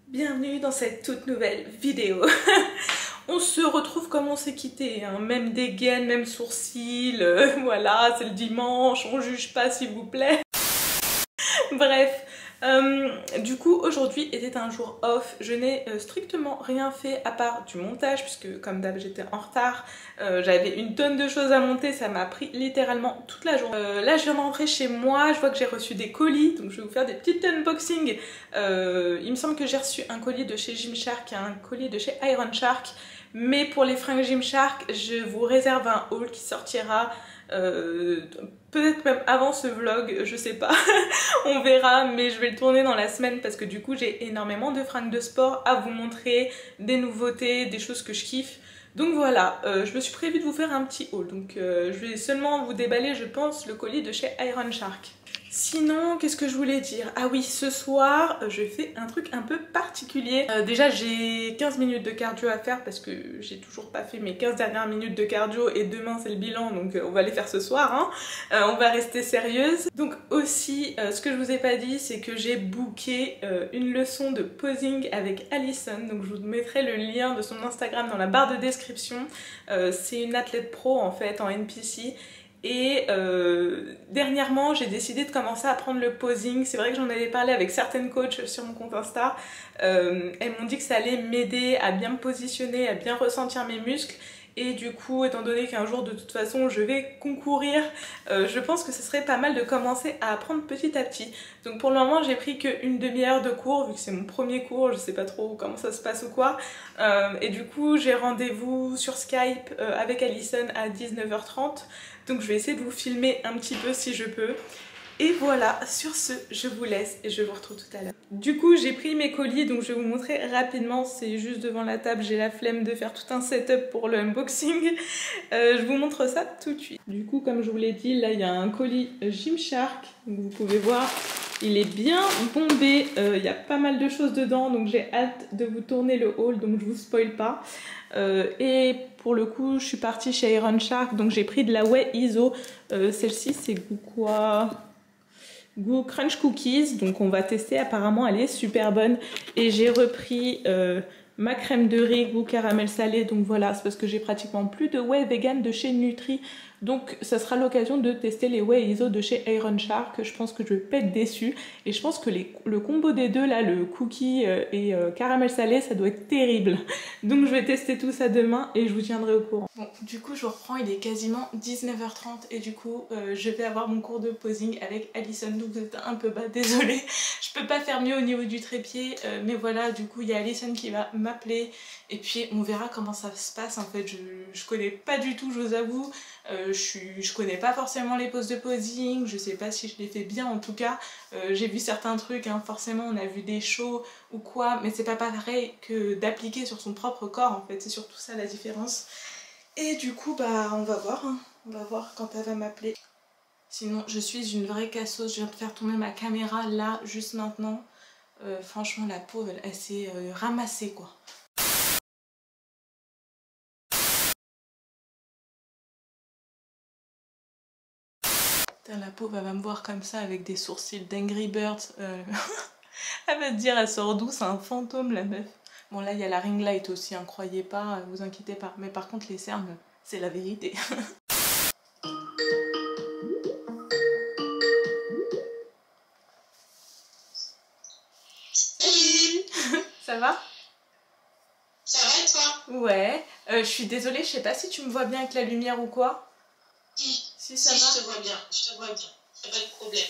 Bienvenue dans cette toute nouvelle vidéo. On se retrouve comme on s'est quitté, hein. Même dégaine, même sourcils, voilà, c'est le dimanche, on juge pas s'il vous plaît. Bref, du coup aujourd'hui était un jour off, je n'ai strictement rien fait à part du montage puisque comme d'hab j'étais en retard, j'avais une tonne de choses à monter, ça m'a pris littéralement toute la journée. Là je viens de rentrer chez moi, je vois que j'ai reçu des colis, donc je vais vous faire des petites unboxings. Il me semble que j'ai reçu un colis de chez Gymshark et un colis de chez Iron Shark, mais pour les fringues Gymshark je vous réserve un haul qui sortira peut-être même avant ce vlog, je sais pas, on verra, mais je vais le tourner dans la semaine parce que du coup j'ai énormément de fringues de sport à vous montrer, des nouveautés, des choses que je kiffe. Donc voilà, je me suis prévu de vous faire un petit haul, donc je vais seulement vous déballer je pense le colis de chez Iron Shark. Sinon, qu'est-ce que je voulais dire? Ah oui, ce soir, je fais un truc un peu particulier. Déjà, j'ai 15 minutes de cardio à faire parce que j'ai toujours pas fait mes 15 dernières minutes de cardio et demain c'est le bilan, donc on va les faire ce soir, hein. On va rester sérieuse. Donc aussi, ce que je vous ai pas dit, c'est que j'ai booké une leçon de posing avec Alison. Donc je vous mettrai le lien de son Instagram dans la barre de description. C'est une athlète pro en fait en NPC. Et dernièrement j'ai décidé de commencer à prendre le posing. C'est vrai que j'en avais parlé avec certaines coachs sur mon compte Insta. Elles m'ont dit que ça allait m'aider à bien me positionner, à bien ressentir mes muscles. Et du coup, étant donné qu'un jour de toute façon je vais concourir, je pense que ce serait pas mal de commencer à apprendre petit à petit. Donc pour le moment j'ai pris qu'une demi-heure de cours vu que c'est mon premier cours, je sais pas trop comment ça se passe ou quoi. Et du coup j'ai rendez-vous sur Skype avec Alison à 19h30. Donc je vais essayer de vous filmer un petit peu si je peux. Et voilà, sur ce, je vous laisse et je vous retrouve tout à l'heure. Du coup, j'ai pris mes colis, donc je vais vous montrer rapidement. C'est juste devant la table, j'ai la flemme de faire tout un setup pour le unboxing. Je vous montre ça tout de suite. Du coup, comme je vous l'ai dit, là, il y a un colis Gymshark. Donc vous pouvez voir, il est bien bombé. Il y a pas mal de choses dedans, donc j'ai hâte de vous tourner le haul, donc je vous spoil pas. Et pour le coup, je suis partie chez Iron Shark, donc j'ai pris de la whey ISO. Celle-ci, c'est goût quoi? Goût Crunch Cookies, donc on va tester, apparemment elle est super bonne. Et j'ai repris ma crème de riz goût caramel salé, donc voilà, c'est parce que j'ai pratiquement plus de whey vegan de chez Nutri, donc ça sera l'occasion de tester les whey ISO de chez Iron Shark. Je pense que je vais pas être déçue et je pense que le combo des deux là, le cookie et caramel salé, ça doit être terrible. Donc je vais tester tout ça demain et je vous tiendrai au courant. Bon, du coup je reprends, il est quasiment 19h30 et du coup je vais avoir mon cours de posing avec Alison, donc vous êtes un peu bas, désolée. Je peux pas faire mieux au niveau du trépied, mais voilà, du coup il y a Alison qui va m'appeler et puis on verra comment ça se passe. En fait je connais pas du tout, je vous avoue, je connais pas forcément les poses de posing, je sais pas si je les fais bien, en tout cas j'ai vu certains trucs, hein, forcément on a vu des shows ou quoi, mais c'est pas pareil que d'appliquer sur son propre corps en fait, c'est surtout ça la différence. Et du coup bah on va voir, hein. On va voir quand elle va m'appeler. Sinon je suis une vraie cassos, je viens de faire tomber ma caméra là juste maintenant. Franchement la pauvre elle s'est ramassée quoi. Putain, la pauvre elle va me voir comme ça avec des sourcils d'Angry Birds. Elle va se dire elle sort d'où, c'est un fantôme la meuf. Bon là il y a la ring light aussi, hein, croyez pas, vous inquiétez pas. Mais par contre les cernes, c'est la vérité. Ça va? Ça va et toi? Ouais. Je suis désolée, je sais pas si tu me vois bien avec la lumière ou quoi. Si, Ça va? je te vois bien, y'a pas de problème.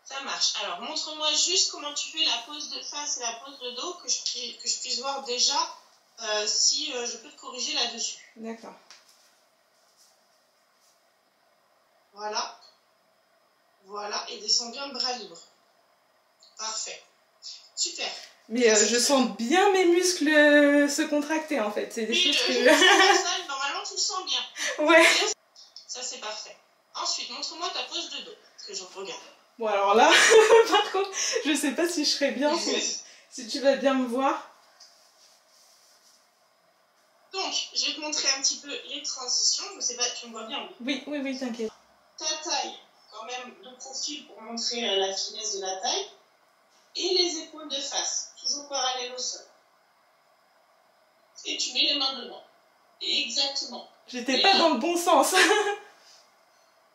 Ça marche. Alors montre-moi juste comment tu fais la pose de face et la pose de dos, que je puisse voir déjà si je peux te corriger là-dessus. D'accord. Voilà. Voilà, et descends bien le bras libre. Parfait. Super. Mais je sens bien mes muscles se contracter en fait. C'est des choses que... Normalement, tu le sens bien. Ouais. Ça, c'est parfait. Ensuite, montre-moi ta pose de dos, que je regarde. Bon, alors là, par contre, je sais pas si je serais bien, si tu vas bien me voir. Donc, je vais te montrer un petit peu les transitions. Je sais pas, tu me vois bien? Oui, t'inquiète. Ta taille, quand même, de profil pour montrer la finesse de la taille. Et les épaules de face, toujours parallèles au sol. Et tu mets les mains devant. Et exactement. J'étais pas dans le bon sens.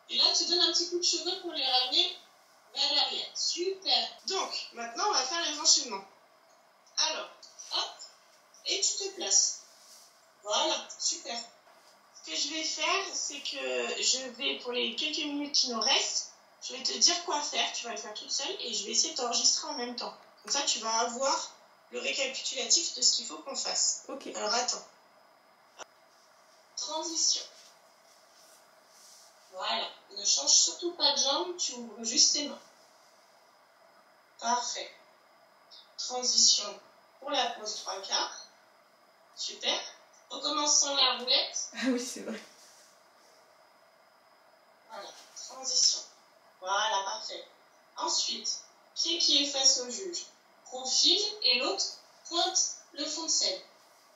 Et là, tu donnes un petit coup de cheveux pour les ramener vers l'arrière. Super. Donc, maintenant, on va faire les enchaînements. Alors, hop, et tu te places. Voilà, super. Ce que je vais faire, c'est que je vais, pour les quelques minutes qui nous restent, je vais te dire quoi faire. Tu vas le faire toute seule et je vais essayer de t'enregistrer en même temps. Comme ça, tu vas avoir le récapitulatif de ce qu'il faut qu'on fasse. Ok. Alors, attends. Transition. Voilà. Ne change surtout pas de jambe, tu ouvres juste tes mains. Parfait. Transition pour la pose 3/4. Super. Recommençons la roulette. Ah oui, c'est vrai. Voilà. Transition. Voilà, parfait. Ensuite, pied qui est face au juge. Profile et l'autre pointe le fond de selle.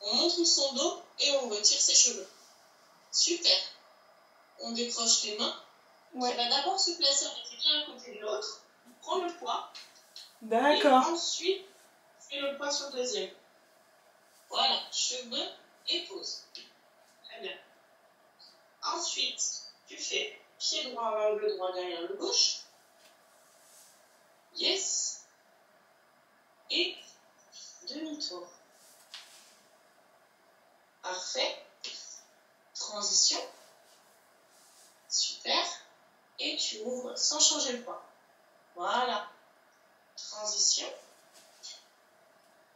On montre son dos et on retire ses cheveux. Super. On décroche les mains. Ouais. On va d'abord se placer l'un à côté de l'autre. On prend le poids. D'accord. Et ensuite, on fait le poids sur le deuxième. Voilà, cheveux et pose. Très bien. Ensuite, tu fais pied droit en angle droit derrière le gauche. Yes. Et demi-tour. Parfait. Transition. Super. Et tu ouvres sans changer le poids. Voilà. Transition.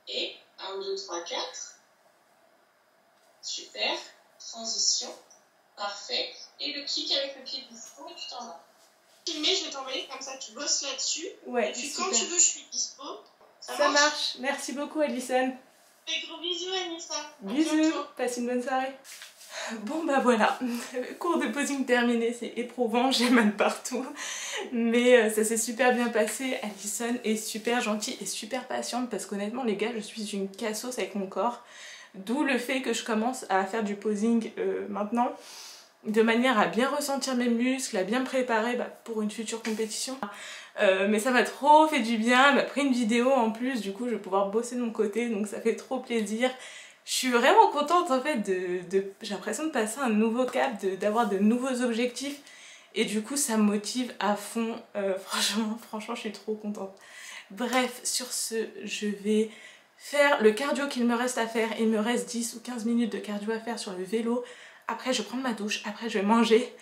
Et 1, 2, 3, 4. Super. Transition. Parfait. Et le kick avec le pied dispo et tu t'en vas. Filmé, je vais t'envoyer comme ça, tu bosses là-dessus. Ouais, et puis super. quand tu veux, je suis dispo. Ça marche. Merci beaucoup, Alison. Et gros bisous, Anissa. Bisous. Passe une bonne soirée. Bon bah voilà, cours de posing terminé, c'est éprouvant, j'ai mal partout, mais ça s'est super bien passé. Alison est super gentille et super patiente parce qu'honnêtement les gars, je suis une cassos avec mon corps, d'où le fait que je commence à faire du posing maintenant, de manière à bien ressentir mes muscles, à bien me préparer pour une future compétition. Mais ça m'a trop fait du bien, elle m'a pris une vidéo en plus, du coup je vais pouvoir bosser de mon côté, donc ça fait trop plaisir. Je suis vraiment contente en fait j'ai l'impression de passer un nouveau cap, d'avoir de nouveaux objectifs et du coup ça me motive à fond, franchement je suis trop contente. Bref, sur ce, je vais faire le cardio qu'il me reste à faire. Il me reste 10 ou 15 minutes de cardio à faire sur le vélo. Après je vais prendre ma douche, après je vais manger.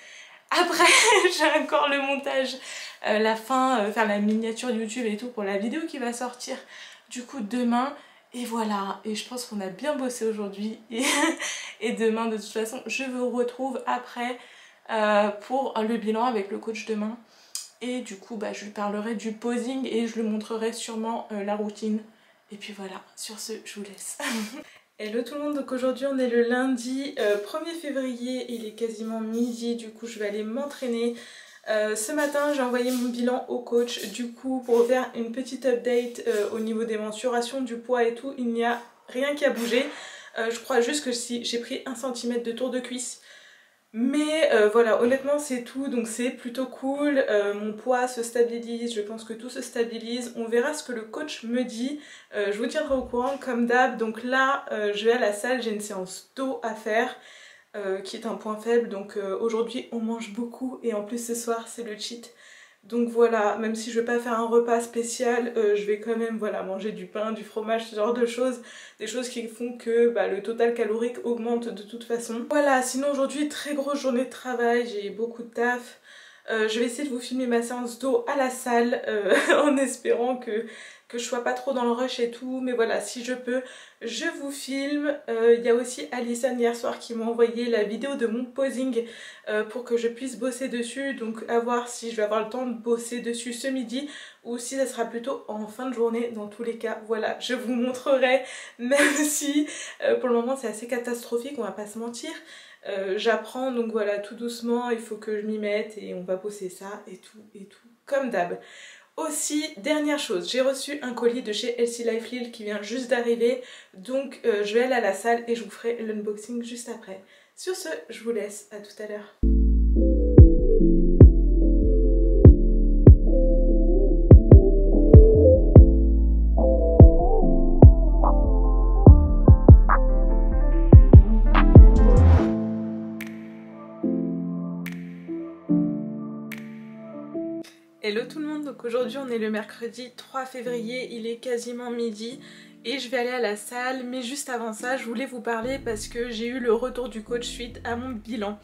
Après j'ai encore le montage, la fin, faire la miniature YouTube et tout pour la vidéo qui va sortir du coup demain. Et voilà, et je pense qu'on a bien bossé aujourd'hui et demain de toute façon je vous retrouve après pour le bilan avec le coach demain. Et du coup je lui parlerai du posing et je lui montrerai sûrement la routine. Et puis voilà, sur ce je vous laisse. Hello tout le monde, donc aujourd'hui on est le lundi 1er février, il est quasiment midi, du coup je vais aller m'entraîner. Ce matin j'ai envoyé mon bilan au coach du coup pour faire une petite update au niveau des mensurations, du poids et tout. Il n'y a rien qui a bougé, je crois juste que si j'ai pris 1 cm de tour de cuisse, mais voilà, honnêtement c'est tout, donc c'est plutôt cool. Mon poids se stabilise, je pense que tout se stabilise, on verra ce que le coach me dit, je vous tiendrai au courant comme d'hab. Donc là je vais à la salle, j'ai une séance dos à faire. Qui est un point faible, donc aujourd'hui on mange beaucoup et en plus ce soir c'est le cheat, donc voilà, même si je vais pas faire un repas spécial, je vais quand même voilà, manger du pain, du fromage, ce genre de choses, des choses qui font que le total calorique augmente de toute façon. Voilà, sinon aujourd'hui très grosse journée de travail, j'ai beaucoup de taf, Je vais essayer de vous filmer ma séance d'eau à la salle en espérant que je sois pas trop dans le rush et tout, mais voilà, si je peux, je vous filme. Il y a aussi Alison hier soir qui m'a envoyé la vidéo de mon posing pour que je puisse bosser dessus, donc à voir si je vais avoir le temps de bosser dessus ce midi ou si ça sera plutôt en fin de journée. Dans tous les cas, voilà, je vous montrerai, même si pour le moment c'est assez catastrophique, on va pas se mentir. J'apprends, donc voilà, tout doucement, il faut que je m'y mette et on va bosser ça et tout, comme d'hab. Aussi, dernière chose, j'ai reçu un colis de chez Healthy Life Lille qui vient juste d'arriver, donc je vais aller à la salle et je vous ferai l'unboxing juste après. Sur ce, je vous laisse, à tout à l'heure. Hello tout le monde, donc aujourd'hui on est le mercredi 3 février, il est quasiment midi et je vais aller à la salle, mais juste avant ça je voulais vous parler parce que j'ai eu le retour du coach suite à mon bilan.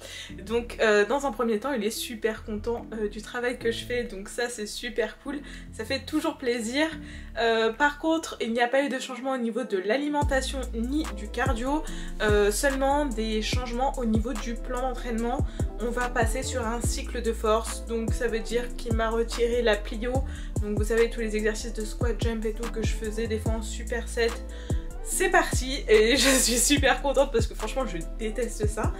Donc dans un premier temps il est super content du travail que je fais, donc ça c'est super cool, ça fait toujours plaisir. Par contre il n'y a pas eu de changement au niveau de l'alimentation ni du cardio, seulement des changements au niveau du plan d'entraînement. On va passer sur un cycle de force, donc ça veut dire qu'il m'a retiré la plio, donc vous savez tous les exercices de squat jump et tout que je faisais des fois en superset. C'est parti et je suis super contente parce que franchement je déteste ça.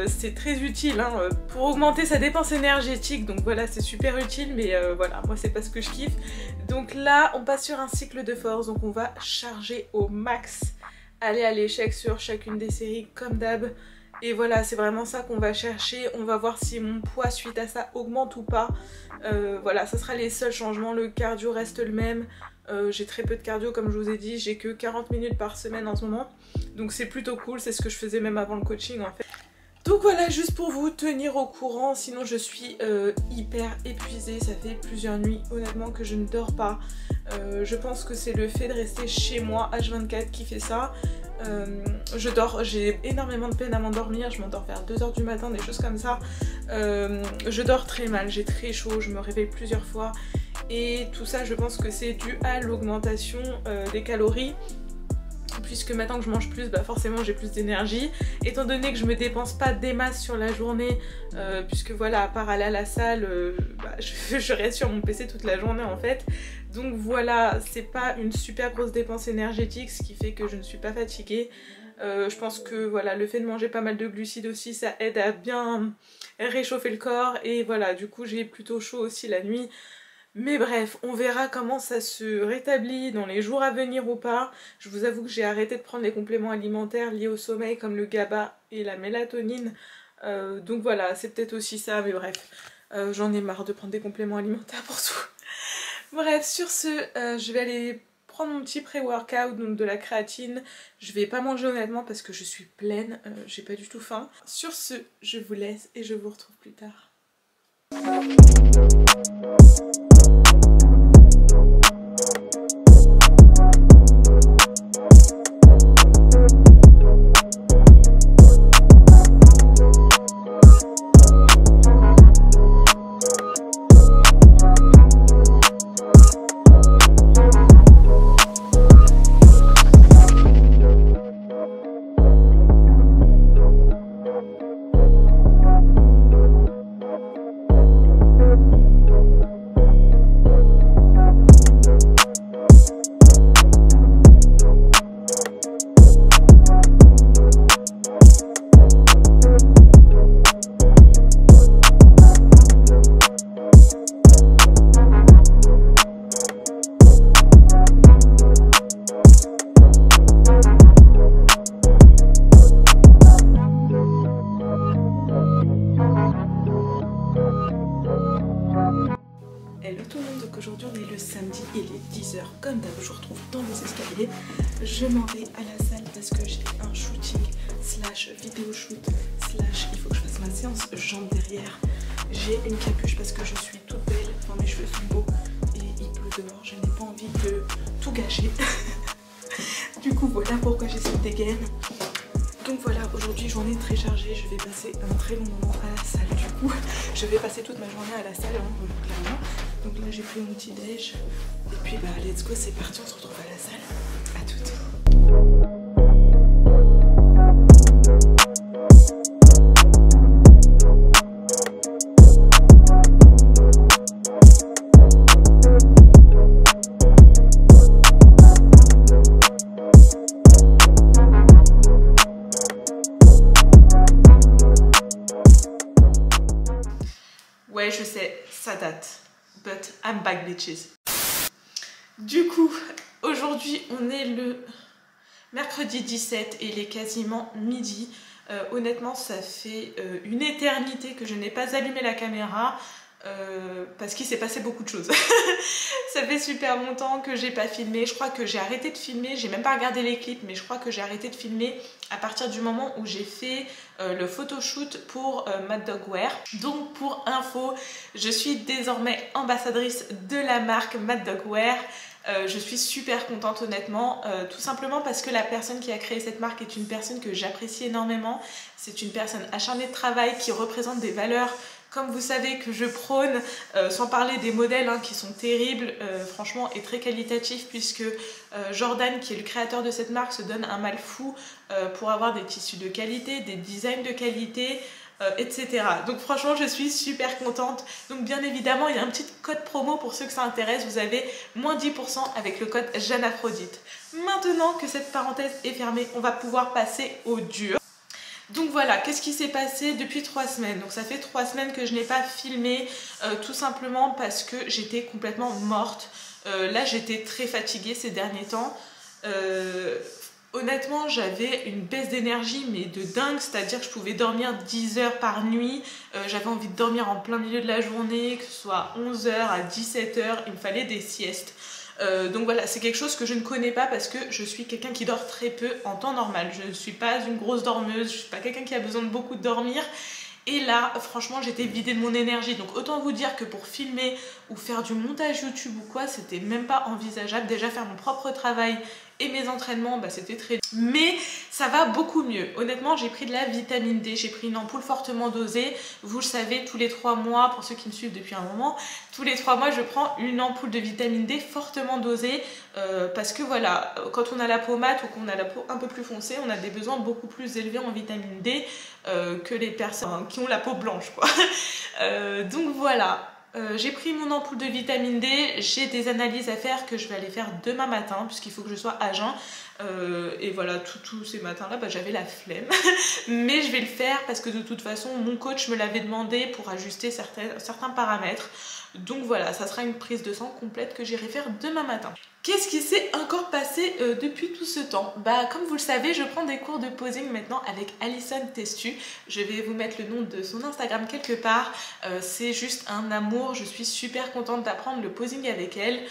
C'est très utile hein, pour augmenter sa dépense énergétique, donc voilà c'est super utile, mais voilà moi c'est pas ce que je kiffe. Donc là on passe sur un cycle de force, donc on va charger au max, aller à l'échec sur chacune des séries comme d'hab. Et voilà, c'est vraiment ça qu'on va chercher. On va voir si mon poids suite à ça augmente ou pas. Voilà, ça sera les seuls changements. Le cardio reste le même. J'ai très peu de cardio comme je vous ai dit. J'ai que 40 minutes par semaine en ce moment. Donc c'est plutôt cool. C'est ce que je faisais même avant le coaching en fait. Donc voilà, juste pour vous tenir au courant. Sinon je suis hyper épuisée. Ça fait plusieurs nuits honnêtement que je ne dors pas. Je pense que c'est le fait de rester chez moi H24 qui fait ça. Je dors, j'ai énormément de peine à m'endormir, je m'endors vers 2 h du matin, des choses comme ça. Je dors très mal, j'ai très chaud, je me réveille plusieurs fois et tout ça je pense que c'est dû à l'augmentation des calories. Puisque maintenant que je mange plus, bah forcément j'ai plus d'énergie. Étant donné que je me dépense pas des masses sur la journée, puisque voilà, à part aller à la salle, bah, je reste sur mon PC toute la journée en fait. Donc voilà, c'est pas une super grosse dépense énergétique, ce qui fait que je ne suis pas fatiguée. Je pense que voilà, le fait de manger pas mal de glucides aussi, ça aide à bien réchauffer le corps. Et voilà, du coup j'ai plutôt chaud aussi la nuit. Mais bref, on verra comment ça se rétablit dans les jours à venir ou pas. Je vous avoue que j'ai arrêté de prendre les compléments alimentaires liés au sommeil comme le GABA et la mélatonine. Donc voilà, c'est peut-être aussi ça, mais bref. J'en ai marre de prendre des compléments alimentaires pour tout. Bref, sur ce, je vais aller prendre mon petit pré-workout, donc de la créatine. Je vais pas manger honnêtement parce que je suis pleine, j'ai pas du tout faim. Sur ce, je vous laisse et je vous retrouve plus tard. Aujourd'hui on est le samedi, il est 10 h. Comme d'hab, je vous retrouve dans les escaliers. Je m'en vais à la salle parce que j'ai un shooting slash vidéo shoot slash il faut que je fasse ma séance jambes derrière. J'ai une capuche parce que je suis toute belle, enfin mes cheveux sont beaux et il pleut dehors, je n'ai pas envie de tout gâcher. Du coup voilà pourquoi j'ai cette dégaine. Donc voilà, aujourd'hui journée très chargée, je vais passer un très long moment à la salle du coup. coup, je vais passer toute ma journée à la salle, hein, clairement. Donc là, j'ai pris mon petit déj. Et puis, bah, let's go, c'est parti, on se retrouve à la salle. À toutes. Ouais, je sais, ça date. But I'm back, bitches. Du coup, aujourd'hui, on est le mercredi 17 et il est quasiment midi. Honnêtement, ça fait une éternité que je n'ai pas allumé la caméra parce qu'il s'est passé beaucoup de choses. Ça fait super longtemps que j'ai pas filmé. Je crois que j'ai arrêté de filmer. J'ai même pas regardé les clips, mais je crois que j'ai arrêté de filmer à partir du moment où j'ai fait le photoshoot pour Mad Dog Wear. Donc pour info, je suis désormais ambassadrice de la marque Mad Dog Wear. Je suis super contente honnêtement, tout simplement parce que la personne qui a créé cette marque est une personne que j'apprécie énormément. C'est une personne acharnée de travail qui représente des valeurs comme vous savez que je prône, sans parler des modèles hein, qui sont terribles, franchement, et très qualitatifs, puisque Jordan, qui est le créateur de cette marque, se donne un mal fou pour avoir des tissus de qualité, des designs de qualité, etc. Donc franchement, je suis super contente. Donc bien évidemment, il y a un petit code promo pour ceux que ça intéresse. Vous avez moins 10% avec le code JeanneAphrodite. Maintenant que cette parenthèse est fermée, on va pouvoir passer au dur. Donc voilà, qu'est-ce qui s'est passé depuis 3 semaines? Donc ça fait 3 semaines que je n'ai pas filmé, tout simplement parce que j'étais complètement morte. Là, j'étais très fatiguée ces derniers temps. Honnêtement, j'avais une baisse d'énergie, mais de dingue, c'est-à-dire que je pouvais dormir 10 heures par nuit. J'avais envie de dormir en plein milieu de la journée, que ce soit 11 heures à 17 heures, il me fallait des siestes. Donc voilà, c'est quelque chose que je ne connais pas parce que je suis quelqu'un qui dort très peu en temps normal. Je ne suis pas une grosse dormeuse, je ne suis pas quelqu'un qui a besoin de beaucoup de dormir. Et là, franchement, j'étais vidée de mon énergie. Donc autant vous dire que pour filmer ou faire du montage YouTube ou quoi, c'était même pas envisageable. Déjà faire mon propre travail et mes entraînements, bah, c'était très dur. Mais ça va beaucoup mieux. Honnêtement, j'ai pris de la vitamine D, j'ai pris une ampoule fortement dosée. Vous le savez, tous les 3 mois, pour ceux qui me suivent depuis un moment, tous les 3 mois, je prends une ampoule de vitamine D fortement dosée parce que voilà, quand on a la peau mate ou qu'on a la peau un peu plus foncée, on a des besoins beaucoup plus élevés en vitamine D que les personnes qui ont la peau blanche, quoi. Donc voilà. J'ai pris mon ampoule de vitamine D, j'ai des analyses à faire que je vais aller faire demain matin puisqu'il faut que je sois à jeun et voilà, tous ces matins là bah, j'avais la flemme mais je vais le faire parce que de toute façon mon coach me l'avait demandé pour ajuster certains paramètres. Donc voilà, ça sera une prise de sang complète que j'irai faire demain matin. Qu'est-ce qui s'est encore passé depuis tout ce temps? Bah comme vous le savez, je prends des cours de posing maintenant avec Alison Testu. Je vais vous mettre le nom de son Instagram quelque part. C'est juste un amour, je suis super contente d'apprendre le posing avec elle.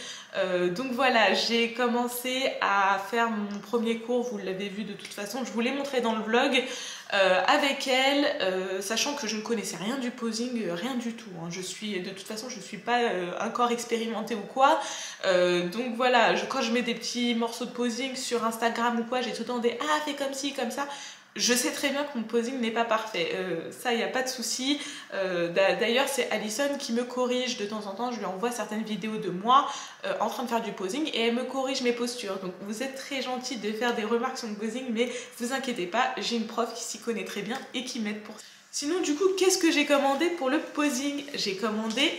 Donc voilà, j'ai commencé à faire mon premier cours, vous l'avez vu de toute façon, je vous l'ai montré dans le vlog. Avec elle, sachant que je ne connaissais rien du posing, rien du tout. Hein. De toute façon, je ne suis pas encore expérimentée ou quoi. Donc voilà, quand je mets des petits morceaux de posing sur Instagram ou quoi, j'ai tout le temps des « Ah, fais comme ci, comme ça ». Je sais très bien que mon posing n'est pas parfait, ça il n'y a pas de souci. D'ailleurs c'est Alison qui me corrige de temps en temps, je lui envoie certaines vidéos de moi en train de faire du posing et elle me corrige mes postures. Donc vous êtes très gentil de faire des remarques sur le posing, mais vous inquiétez pas, j'ai une prof qui s'y connaît très bien et qui m'aide pour ça. Sinon du coup, qu'est-ce que j'ai commandé pour le posing? J'ai commandé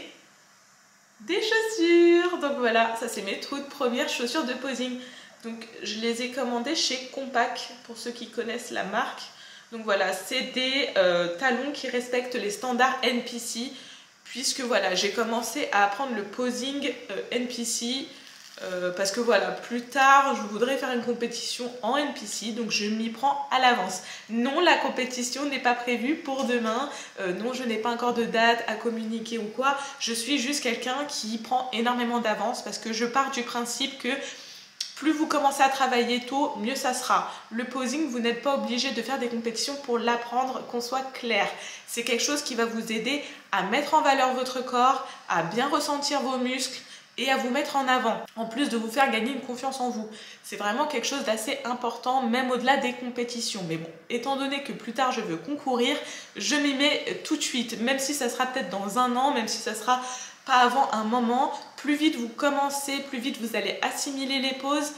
des chaussures, donc voilà, ça c'est mes toutes premières chaussures de posing. Donc je les ai commandées chez Compact pour ceux qui connaissent la marque. Donc voilà, c'est des talons qui respectent les standards NPC puisque voilà, j'ai commencé à apprendre le posing NPC parce que voilà, plus tard je voudrais faire une compétition en NPC, donc je m'y prends à l'avance. Non, la compétition n'est pas prévue pour demain, non, je n'ai pas encore de date à communiquer ou quoi. Je suis juste quelqu'un qui prend énormément d'avance parce que je pars du principe que plus vous commencez à travailler tôt, mieux ça sera. Le posing, vous n'êtes pas obligé de faire des compétitions pour l'apprendre, qu'on soit clair. C'est quelque chose qui va vous aider à mettre en valeur votre corps, à bien ressentir vos muscles et à vous mettre en avant, en plus de vous faire gagner une confiance en vous. C'est vraiment quelque chose d'assez important, même au-delà des compétitions. Mais bon, étant donné que plus tard je veux concourir, je m'y mets tout de suite, même si ça sera peut-être dans un an, même si ça sera pas avant un moment. Plus vite vous commencez, plus vite vous allez assimiler les poses,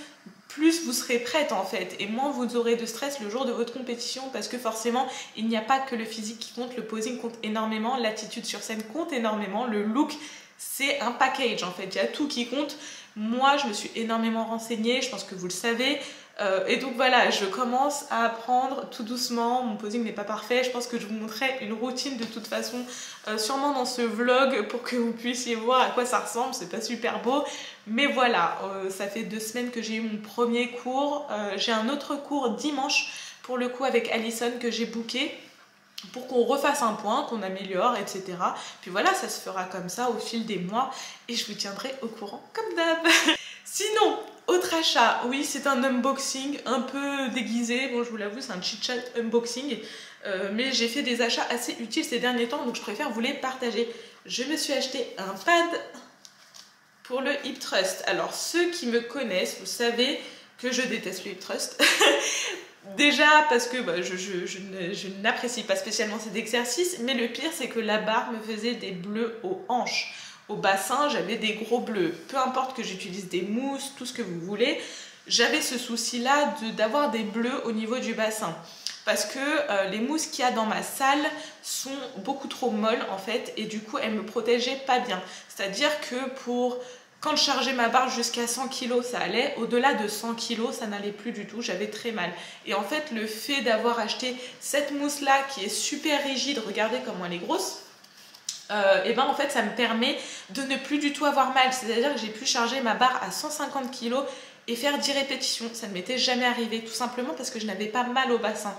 plus vous serez prête en fait, et moins vous aurez de stress le jour de votre compétition, parce que forcément il n'y a pas que le physique qui compte, le posing compte énormément, l'attitude sur scène compte énormément, le look c'est un package en fait, il y a tout qui compte. Moi je me suis énormément renseignée, je pense que vous le savez, et donc voilà, je commence à apprendre tout doucement. Mon posing n'est pas parfait, je pense que je vous montrerai une routine de toute façon, sûrement dans ce vlog, pour que vous puissiez voir à quoi ça ressemble. C'est pas super beau, mais voilà, ça fait 2 semaines que j'ai eu mon premier cours. J'ai un autre cours dimanche, pour le coup avec Alison, que j'ai booké, pour qu'on refasse un point, qu'on améliore, etc. Puis voilà, ça se fera comme ça au fil des mois, et je vous tiendrai au courant comme d'hab. Sinon, autre achat, oui, c'est un unboxing un peu déguisé. Bon, je vous l'avoue, c'est un chit-chat unboxing, mais j'ai fait des achats assez utiles ces derniers temps, donc je préfère vous les partager. Je me suis acheté un pad pour le hip thrust. Alors, ceux qui me connaissent, vous savez que je déteste le hip thrust. Déjà parce que je n'apprécie pas spécialement cet exercice, mais le pire c'est que la barre me faisait des bleus aux hanches. Au bassin, j'avais des gros bleus. Peu importe que j'utilise des mousses, tout ce que vous voulez, j'avais ce souci-là d'avoir des bleus au niveau du bassin. Parce que les mousses qu'il y a dans ma salle sont beaucoup trop molles en fait, et du coup elles me protégeaient pas bien. C'est-à-dire que quand je chargeais ma barre jusqu'à 100 kg, ça allait. Au-delà de 100 kg, ça n'allait plus du tout. J'avais très mal. Et en fait, le fait d'avoir acheté cette mousse-là, qui est super rigide, regardez comment elle est grosse, et ben en fait, ça me permet de ne plus du tout avoir mal. C'est-à-dire que j'ai pu charger ma barre à 150 kg et faire 10 répétitions. Ça ne m'était jamais arrivé, tout simplement parce que je n'avais pas mal au bassin.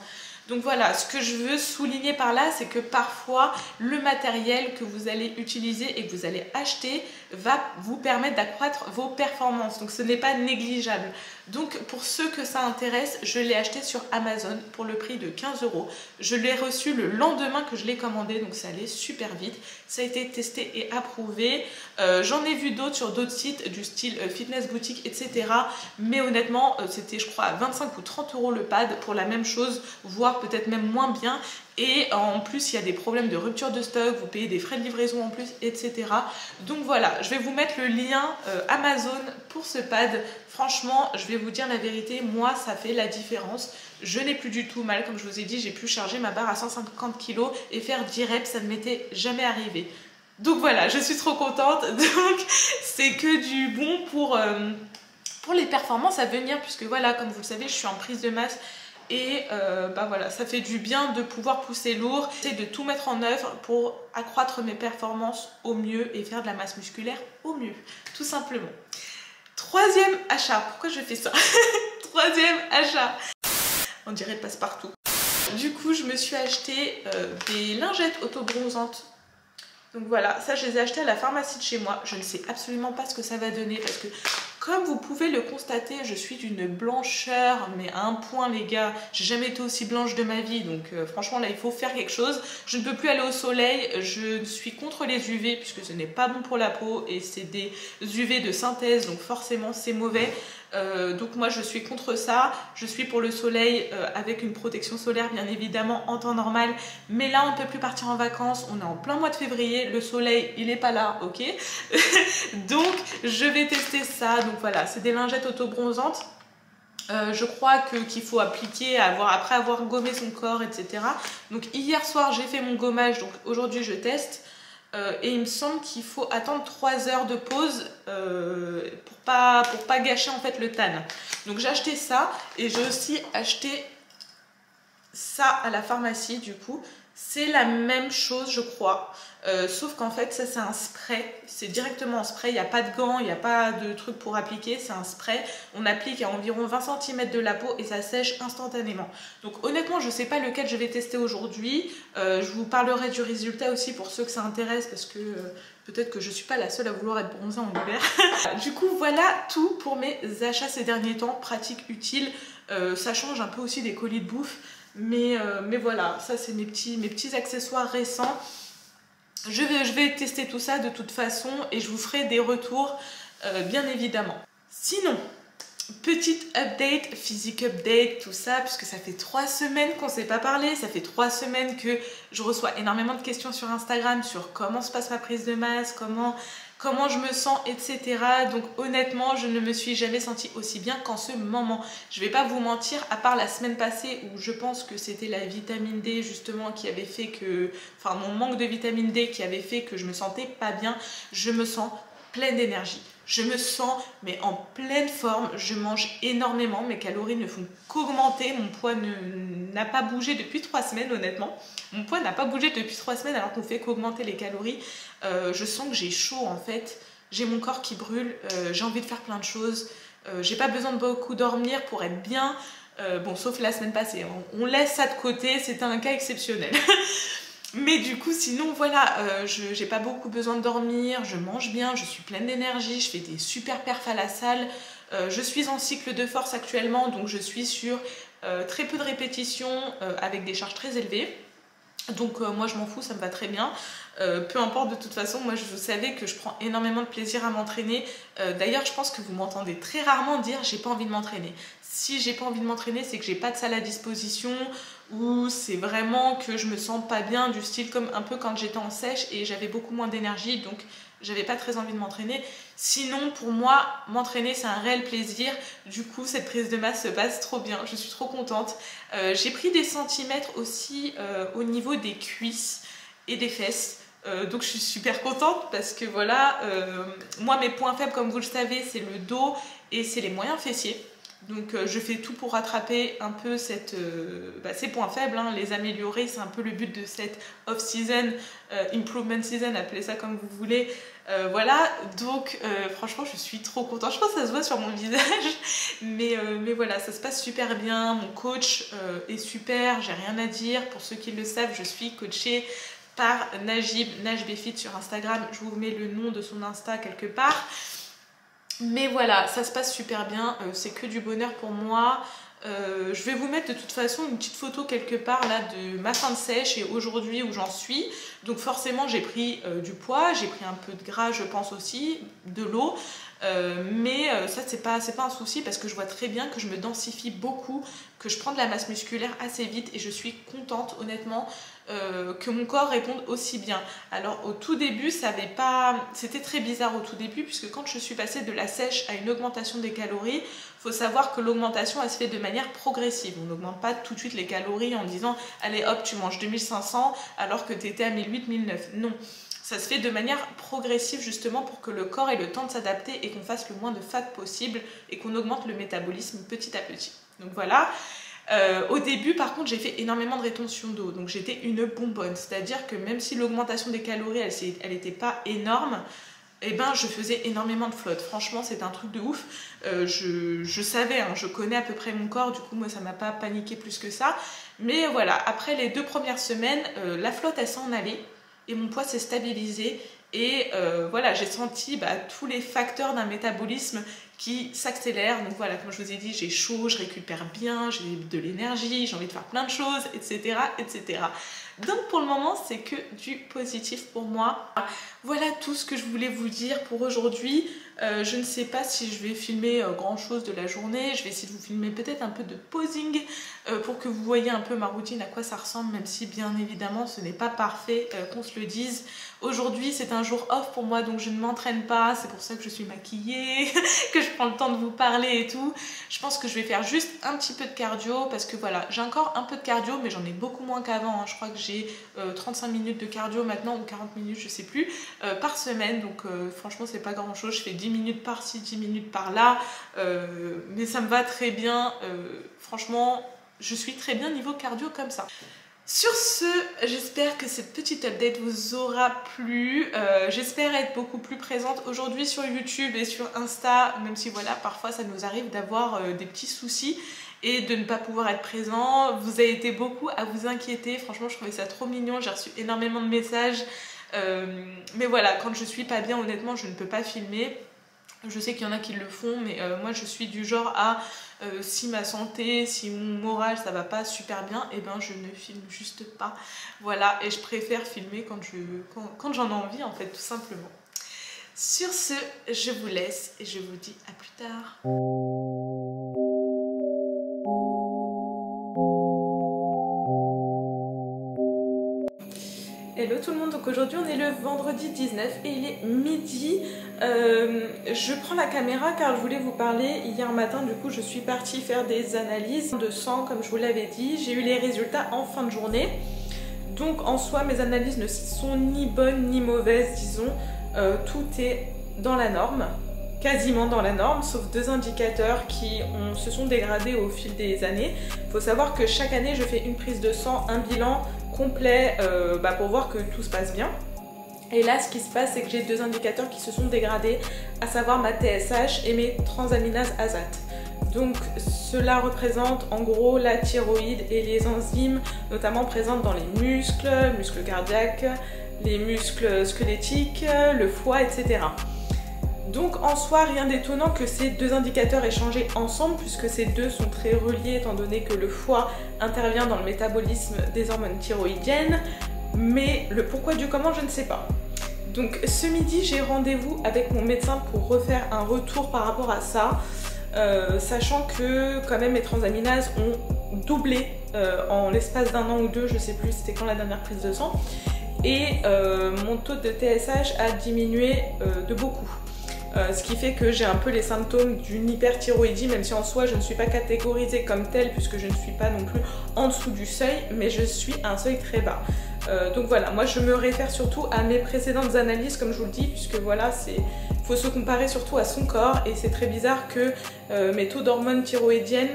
Donc voilà, ce que je veux souligner par là, c'est que parfois le matériel que vous allez utiliser et que vous allez acheter va vous permettre d'accroître vos performances. Donc ce n'est pas négligeable. Donc pour ceux que ça intéresse, je l'ai acheté sur Amazon pour le prix de 15 €. Je l'ai reçu le lendemain que je l'ai commandé, donc ça allait super vite. Ça a été testé et approuvé. J'en ai vu d'autres sur d'autres sites du style Fitness Boutique, etc. Mais honnêtement, c'était je crois à 25 ou 30 € le pad pour la même chose, voire peut-être même moins bien. Et en plus il y a des problèmes de rupture de stock, vous payez des frais de livraison en plus, etc. Donc voilà, je vais vous mettre le lien Amazon pour ce pad. Franchement, je vais vous dire la vérité, moi ça fait la différence. Je n'ai plus du tout mal, comme je vous ai dit, j'ai pu charger ma barre à 150 kg et faire 10 reps, ça ne m'était jamais arrivé. Donc voilà, je suis trop contente. Donc c'est que du bon pour les performances à venir, puisque voilà, comme vous le savez, je suis en prise de masse. Et voilà, ça fait du bien de pouvoir pousser lourd, c'est de tout mettre en œuvre pour accroître mes performances au mieux et faire de la masse musculaire au mieux, tout simplement. Troisième achat, pourquoi je fais ça? Troisième achat, on dirait passe-partout. Du coup, je me suis acheté des lingettes auto-bronzantes. Donc voilà, ça je les ai achetées à la pharmacie de chez moi. Je ne sais absolument pas ce que ça va donner parce que, comme vous pouvez le constater, je suis d'une blancheur, mais à un point les gars, j'ai jamais été aussi blanche de ma vie, donc franchement là il faut faire quelque chose. Je ne peux plus aller au soleil, je suis contre les UV puisque ce n'est pas bon pour la peau et c'est des UV de synthèse, donc forcément c'est mauvais. Donc moi je suis contre ça, je suis pour le soleil avec une protection solaire bien évidemment en temps normal, mais là on ne peut plus partir en vacances, on est en plein mois de février, le soleil il est pas là, ok. Donc je vais tester ça. Donc voilà, c'est des lingettes auto-bronzantes. Je crois qu'il faut appliquer après avoir gommé son corps, etc. Donc hier soir j'ai fait mon gommage, donc aujourd'hui je teste. Et il me semble qu'il faut attendre 3 heures de pause pour pas gâcher en fait le tan. Donc j'ai acheté ça et j'ai aussi acheté ça à la pharmacie du coup. C'est la même chose je crois, sauf qu'en fait ça c'est un spray, c'est directement en spray, il n'y a pas de gants, il n'y a pas de truc pour appliquer, c'est un spray, on applique à environ 20 cm de la peau et ça sèche instantanément. Donc honnêtement je ne sais pas lequel je vais tester aujourd'hui, je vous parlerai du résultat aussi pour ceux que ça intéresse parce que peut-être que je ne suis pas la seule à vouloir être bronzée en hiver. Du coup voilà tout pour mes achats ces derniers temps, pratiques, utiles, ça change un peu aussi des colis de bouffe. Mais voilà, ça c'est mes petits accessoires récents. Je vais tester tout ça de toute façon et je vous ferai des retours bien évidemment. Sinon, petite update, physique update, tout ça, puisque ça fait 3 semaines qu'on ne s'est pas parlé, ça fait 3 semaines que je reçois énormément de questions sur Instagram sur comment se passe ma prise de masse, comment je me sens, etc. Donc honnêtement, je ne me suis jamais sentie aussi bien qu'en ce moment. Je vais pas vous mentir, à part la semaine passée où je pense que c'était la vitamine D justement qui avait fait que... Enfin, mon manque de vitamine D qui avait fait que je me sentais pas bien, je me sens pleine d'énergie. Je me sens mais en pleine forme, je mange énormément, mes calories ne font qu'augmenter, mon poids n'a pas bougé depuis 3 semaines honnêtement. Mon poids n'a pas bougé depuis 3 semaines alors qu'on fait qu'augmenter les calories. Je sens que j'ai chaud en fait, j'ai mon corps qui brûle, j'ai envie de faire plein de choses, j'ai pas besoin de beaucoup dormir pour être bien, bon sauf la semaine passée, on laisse ça de côté, c'était un cas exceptionnel. Mais du coup, sinon, voilà, j'ai pas beaucoup besoin de dormir, je mange bien, je suis pleine d'énergie, je fais des super perfs à la salle. Je suis en cycle de force actuellement, donc je suis sur très peu de répétitions avec des charges très élevées. Donc moi je m'en fous, ça me va très bien. Peu importe, de toute façon, moi vous savez que je prends énormément de plaisir à m'entraîner. D'ailleurs, je pense que vous m'entendez très rarement dire j'ai pas envie de m'entraîner. Si j'ai pas envie de m'entraîner, c'est que j'ai pas de salle à disposition ou c'est vraiment que je me sens pas bien, du style comme un peu quand j'étais en sèche et j'avais beaucoup moins d'énergie, donc j'avais pas très envie de m'entraîner. Sinon, pour moi, m'entraîner c'est un réel plaisir. Du coup, cette prise de masse se passe trop bien, je suis trop contente. J'ai pris des centimètres aussi au niveau des cuisses et des fesses. Donc je suis super contente parce que voilà, moi mes points faibles comme vous le savez c'est le dos et c'est les moyens fessiers. Donc je fais tout pour rattraper un peu ces points faibles, hein, les améliorer, c'est un peu le but de cette off-season, improvement season, appelez ça comme vous voulez. Voilà, donc franchement je suis trop contente, je pense que ça se voit sur mon visage, mais voilà, ça se passe super bien, mon coach est super, j'ai rien à dire, pour ceux qui le savent, je suis coachée par Najib, NajBFit sur Instagram, je vous mets le nom de son Insta quelque part. Mais voilà, ça se passe super bien, c'est que du bonheur pour moi. Je vais vous mettre de toute façon une petite photo quelque part là de ma fin de sèche et aujourd'hui où j'en suis. Donc forcément j'ai pris du poids, j'ai pris un peu de gras je pense aussi, de l'eau. Mais ça c'est pas un souci parce que je vois très bien que je me densifie beaucoup, que je prends de la masse musculaire assez vite et je suis contente honnêtement que mon corps réponde aussi bien. Alors au tout début c'était très bizarre au tout début puisque quand je suis passée de la sèche à une augmentation des calories, faut savoir que l'augmentation elle se fait de manière progressive. On n'augmente pas tout de suite les calories en disant allez hop tu manges 2500 alors que tu étais à 1008-1009. Non. Ça se fait de manière progressive justement pour que le corps ait le temps de s'adapter et qu'on fasse le moins de fat possible et qu'on augmente le métabolisme petit à petit. Donc voilà. Au début par contre j'ai fait énormément de rétention d'eau, donc j'étais une bonbonne, c'est-à-dire que même si l'augmentation des calories elle n'était pas énorme, eh ben, je faisais énormément de flotte. Franchement, c'est un truc de ouf. Je savais, hein, je connais à peu près mon corps, du coup, moi, ça m'a pas paniqué plus que ça. Mais voilà, après les 2 premières semaines, la flotte, elle s'en allait et mon poids s'est stabilisé. Et voilà, j'ai senti tous les facteurs d'un métabolisme qui s'accélère. Donc voilà, comme je vous ai dit, j'ai chaud, je récupère bien, j'ai de l'énergie, j'ai envie de faire plein de choses, etc., etc. Donc pour le moment, c'est que du positif pour moi. Voilà tout ce que je voulais vous dire pour aujourd'hui. Je ne sais pas si je vais filmer grand chose de la journée. Je vais essayer de vous filmer peut-être un peu de posing pour que vous voyez un peu ma routine, à quoi ça ressemble, même si bien évidemment ce n'est pas parfait, qu'on se le dise. Aujourd'hui c'est un jour off pour moi donc je ne m'entraîne pas, c'est pour ça que je suis maquillée, que je prends le temps de vous parler et tout. Je pense que je vais faire juste un petit peu de cardio parce que voilà, j'ai encore un peu de cardio mais j'en ai beaucoup moins qu'avant, hein. Je crois que j'ai 35 minutes de cardio maintenant ou 40 minutes je sais plus par semaine, donc franchement c'est pas grand chose, je fais 10 minutes par-ci, 10 minutes par-là, mais ça me va très bien, franchement je suis très bien niveau cardio comme ça. Sur ce, j'espère que cette petite update vous aura plu. J'espère être beaucoup plus présente aujourd'hui sur YouTube et sur Insta, même si voilà, parfois ça nous arrive d'avoir des petits soucis et de ne pas pouvoir être présent. Vous avez été beaucoup à vous inquiéter, franchement je trouvais ça trop mignon, j'ai reçu énormément de messages. Mais voilà, quand je suis pas bien, honnêtement, je ne peux pas filmer. Je sais qu'il y en a qui le font, mais moi je suis du genre à si ma santé, si mon moral ça va pas super bien, et ben je ne filme juste pas. Voilà, et je préfère filmer quand j'en ai envie en fait, tout simplement. Sur ce, je vous laisse et je vous dis à plus tard. Hello tout le monde, donc aujourd'hui on est le vendredi 19 et il est midi. Je prends la caméra car je voulais vous parler. Hier matin du coup je suis partie faire des analyses de sang comme je vous l'avais dit. J'ai eu les résultats en fin de journée. Donc en soi mes analyses ne sont ni bonnes ni mauvaises disons. Tout est dans la norme, quasiment dans la norme, sauf 2 indicateurs qui se sont dégradés au fil des années. Il faut savoir que chaque année je fais une prise de sang, un bilan complet pour voir que tout se passe bien. Et là ce qui se passe c'est que j'ai 2 indicateurs qui se sont dégradés, à savoir ma TSH et mes transaminases azates. Donc cela représente en gros la thyroïde et les enzymes notamment présentes dans les muscles cardiaques, les muscles squelettiques, le foie, etc. Donc en soi rien d'étonnant que ces 2 indicateurs aient changé ensemble puisque ces deux sont très reliés étant donné que le foie intervient dans le métabolisme des hormones thyroïdiennes, mais le pourquoi du comment je ne sais pas. Donc ce midi j'ai rendez-vous avec mon médecin pour refaire un retour par rapport à ça, sachant que quand même mes transaminases ont doublé en l'espace d'un an ou deux, je sais plus c'était quand la dernière prise de sang, et mon taux de TSH a diminué de beaucoup. Ce qui fait que j'ai un peu les symptômes d'une hyperthyroïdie, même si en soi je ne suis pas catégorisée comme telle puisque je ne suis pas non plus en dessous du seuil, mais je suis à un seuil très bas. Donc voilà, moi je me réfère surtout à mes précédentes analyses comme je vous le dis, puisque voilà, il faut se comparer surtout à son corps et c'est très bizarre que mes taux d'hormones thyroïdiennes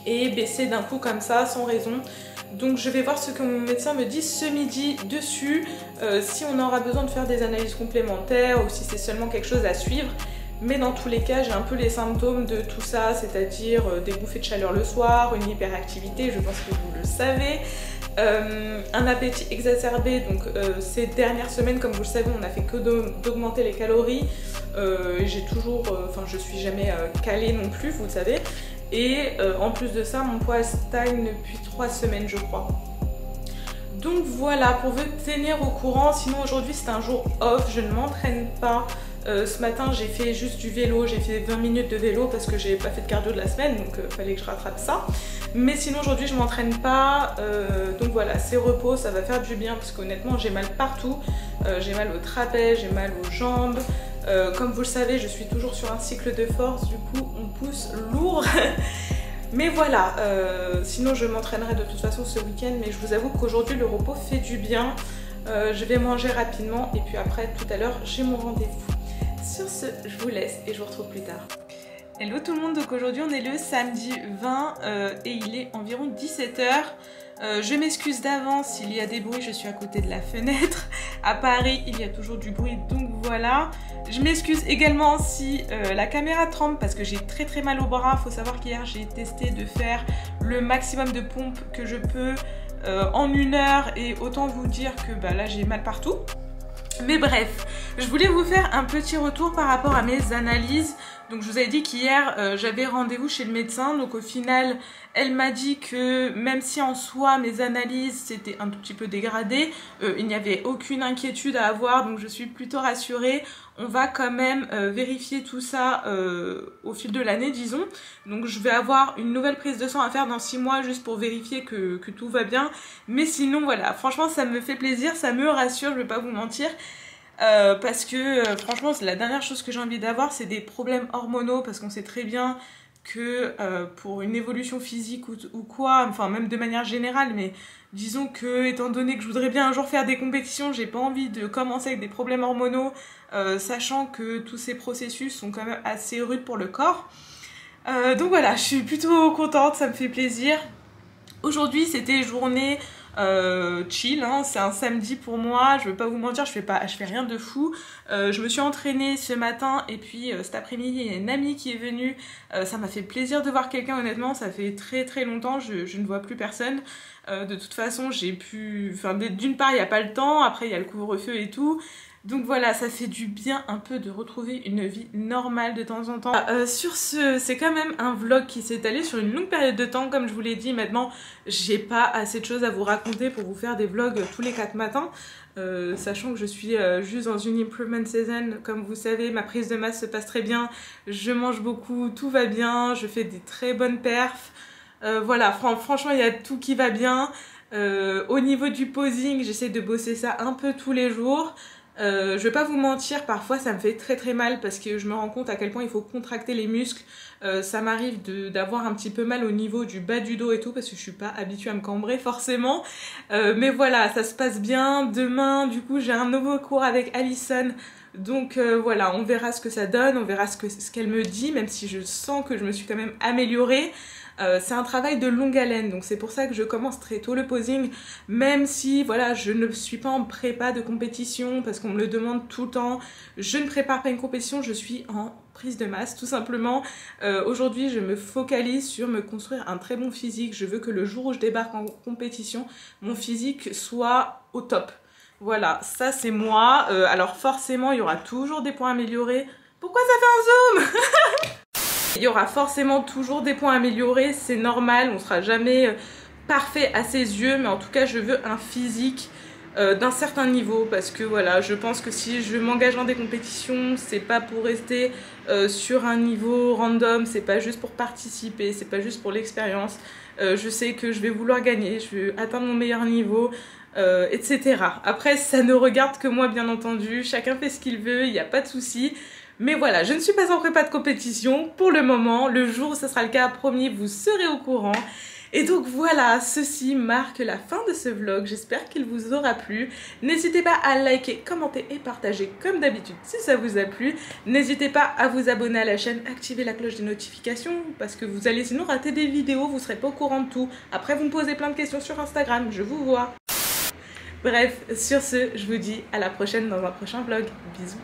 aient baissé d'un coup comme ça, sans raison. Donc je vais voir ce que mon médecin me dit ce midi dessus, si on aura besoin de faire des analyses complémentaires ou si c'est seulement quelque chose à suivre. Mais dans tous les cas, j'ai un peu les symptômes de tout ça, c'est-à-dire des bouffées de chaleur le soir, une hyperactivité, je pense que vous le savez, un appétit exacerbé. Donc ces dernières semaines, comme vous le savez, on n'a fait que d'augmenter les calories. J'ai toujours, je suis jamais calée non plus, vous le savez. Et en plus de ça, mon poids stagne depuis 3 semaines, je crois. Donc voilà, pour vous tenir au courant, sinon aujourd'hui c'est un jour off, je ne m'entraîne pas. Ce matin j'ai fait juste du vélo, j'ai fait 20 minutes de vélo parce que j'ai pas fait de cardio de la semaine, donc fallait que je rattrape ça. Mais sinon aujourd'hui je m'entraîne pas, donc voilà, c'est repos, ça va faire du bien parce qu'honnêtement j'ai mal partout. J'ai mal au trapèze, j'ai mal aux jambes. Comme vous le savez, je suis toujours sur un cycle de force, du coup on pousse lourd. Mais voilà, sinon je m'entraînerai de toute façon ce week-end, mais je vous avoue qu'aujourd'hui le repos fait du bien. Je vais manger rapidement et puis après tout à l'heure j'ai mon rendez-vous. Sur ce, je vous laisse et je vous retrouve plus tard. Hello tout le monde, donc aujourd'hui on est le samedi 20 et il est environ 17 h. Je m'excuse d'avance s'il y a des bruits, je suis à côté de la fenêtre. À Paris, il y a toujours du bruit, donc voilà. Je m'excuse également si la caméra tremble parce que j'ai très mal au bras. Faut savoir qu'hier j'ai testé de faire le maximum de pompes que je peux en 1 heure et autant vous dire que là j'ai mal partout. Mais bref, je voulais vous faire un petit retour par rapport à mes analyses. Donc je vous avais dit qu'hier j'avais rendez-vous chez le médecin, donc au final elle m'a dit que même si en soi mes analyses s'étaient un tout petit peu dégradées, il n'y avait aucune inquiétude à avoir, donc je suis plutôt rassurée. On va quand même vérifier tout ça au fil de l'année disons. Donc je vais avoir une nouvelle prise de sang à faire dans 6 mois juste pour vérifier que tout va bien. Mais sinon voilà, franchement ça me fait plaisir, ça me rassure, je vais pas vous mentir. Parce que franchement c'est la dernière chose que j'ai envie d'avoir, c'est des problèmes hormonaux, parce qu'on sait très bien que pour une évolution physique ou quoi, enfin même de manière générale, mais disons que étant donné que je voudrais bien un jour faire des compétitions, j'ai pas envie de commencer avec des problèmes hormonaux, sachant que tous ces processus sont quand même assez rudes pour le corps. Donc voilà, je suis plutôt contente, ça me fait plaisir. Aujourd'hui c'était journée chill, hein, c'est un samedi pour moi, je veux pas vous mentir, je fais rien de fou. Je me suis entraînée ce matin et puis cet après-midi il y a une amie qui est venue, ça m'a fait plaisir de voir quelqu'un, honnêtement ça fait très longtemps, je ne vois plus personne. De toute façon j'ai pu, d'une part il n'y a pas le temps, après il y a le couvre-feu et tout. Donc voilà, ça fait du bien un peu de retrouver une vie normale de temps en temps. Sur ce, c'est quand même un vlog qui s'est étalé sur une longue période de temps. Comme je vous l'ai dit, maintenant, j'ai pas assez de choses à vous raconter pour vous faire des vlogs tous les 4 matins. Sachant que je suis juste dans une improvement season, comme vous savez, ma prise de masse se passe très bien, je mange beaucoup, tout va bien, je fais des très bonnes perfs. Voilà, franchement, il y a tout qui va bien. Au niveau du posing, j'essaie de bosser ça un peu tous les jours. Je vais pas vous mentir, parfois ça me fait très mal parce que je me rends compte à quel point il faut contracter les muscles. Ça m'arrive d'avoir un petit peu mal au niveau du bas du dos et tout parce que je suis pas habituée à me cambrer forcément. Mais voilà, ça se passe bien. Demain, du coup, j'ai un nouveau cours avec Alison. Donc voilà, on verra ce que ça donne, on verra ce qu'elle me dit, même si je sens que je me suis quand même améliorée. C'est un travail de longue haleine, donc c'est pour ça que je commence très tôt le posing, même si voilà, je ne suis pas en prépa de compétition parce qu'on me le demande tout le temps. Je ne prépare pas une compétition, je suis en prise de masse tout simplement. Aujourd'hui, je me focalise sur me construire un très bon physique. Je veux que le jour où je débarque en compétition, mon physique soit au top. Voilà, ça c'est moi. Alors forcément, il y aura toujours des points améliorés. Pourquoi ça fait un zoom? Il y aura forcément toujours des points améliorés, c'est normal, on sera jamais parfait à ses yeux, mais en tout cas je veux un physique d'un certain niveau parce que voilà, je pense que si je m'engage dans des compétitions, c'est pas pour rester sur un niveau random, c'est pas juste pour participer, c'est pas juste pour l'expérience. Je sais que je vais vouloir gagner, je veux atteindre mon meilleur niveau, etc. Après, ça ne regarde que moi bien entendu, chacun fait ce qu'il veut, il n'y a pas de souci. Mais voilà, je ne suis pas en prépa de compétition pour le moment. Le jour où ce sera le cas, promis, vous serez au courant. Et donc voilà, ceci marque la fin de ce vlog. J'espère qu'il vous aura plu. N'hésitez pas à liker, commenter et partager comme d'habitude si ça vous a plu. N'hésitez pas à vous abonner à la chaîne, activer la cloche des notifications parce que vous allez sinon rater des vidéos, vous ne serez pas au courant de tout. Après, vous me posez plein de questions sur Instagram, je vous vois. Bref, sur ce, je vous dis à la prochaine dans un prochain vlog. Bisous.